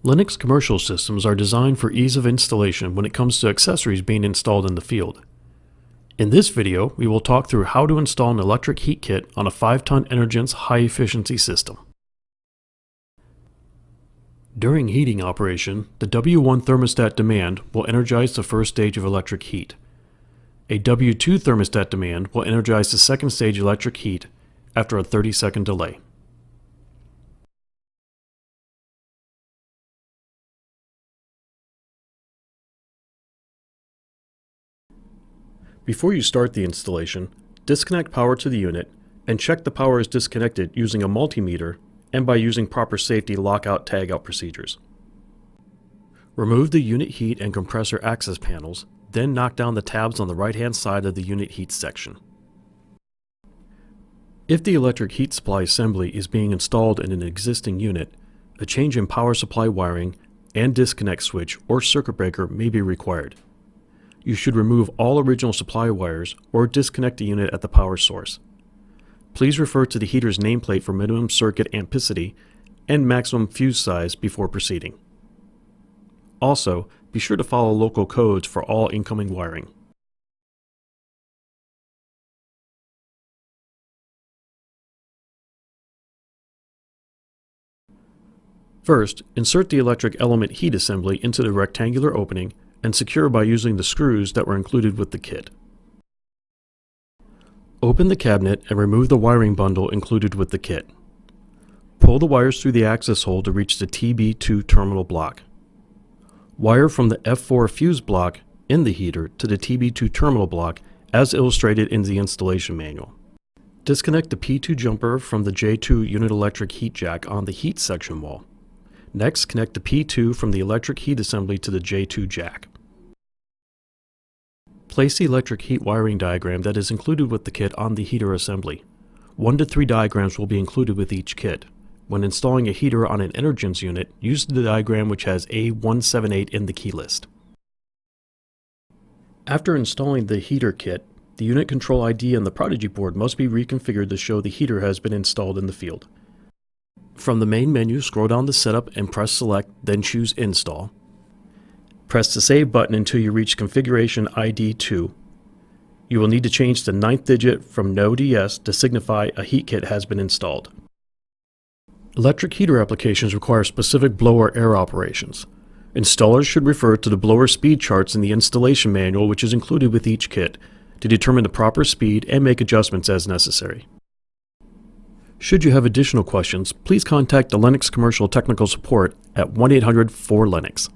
Lennox commercial systems are designed for ease of installation when it comes to accessories being installed in the field. In this video, we will talk through how to install an electric heat kit on a 5-ton Energence high-efficiency system. During heating operation, the W1 thermostat demand will energize the first stage of electric heat. A W2 thermostat demand will energize the second stage electric heat after a 30-second delay. Before you start the installation, disconnect power to the unit and check the power is disconnected using a multimeter and by using proper safety lockout tagout procedures. Remove the unit heat and compressor access panels, then knock down the tabs on the right-hand side of the unit heat section. If the electric heat supply assembly is being installed in an existing unit, a change in power supply wiring and disconnect switch or circuit breaker may be required. You should remove all original supply wires or disconnect the unit at the power source. Please refer to the heater's nameplate for minimum circuit ampacity and maximum fuse size before proceeding. Also, be sure to follow local codes for all incoming wiring. First, insert the electric element heat assembly into the rectangular opening and secure by using the screws that were included with the kit. Open the cabinet and remove the wiring bundle included with the kit. Pull the wires through the access hole to reach the TB2 terminal block. Wire from the F4 fuse block in the heater to the TB2 terminal block as illustrated in the installation manual. Disconnect the P2 jumper from the J2 unit electric heat jack on the heat section wall. Next, connect the P2 from the electric heat assembly to the J2 jack. Place the electric heat wiring diagram that is included with the kit on the heater assembly. 1 to 3 diagrams will be included with each kit. When installing a heater on an Energence unit, use the diagram which has A178 in the key list. After installing the heater kit, the unit control ID on the Prodigy board must be reconfigured to show the heater has been installed in the field. From the main menu, scroll down to Setup and press Select, then choose Install. Press the Save button until you reach Configuration ID 2. You will need to change the 9th digit from No to Yes to signify a heat kit has been installed. Electric heater applications require specific blower air operations. Installers should refer to the blower speed charts in the installation manual which is included with each kit to determine the proper speed and make adjustments as necessary. Should you have additional questions, please contact the Lennox Commercial Technical Support at 1-800-4-LENNOX.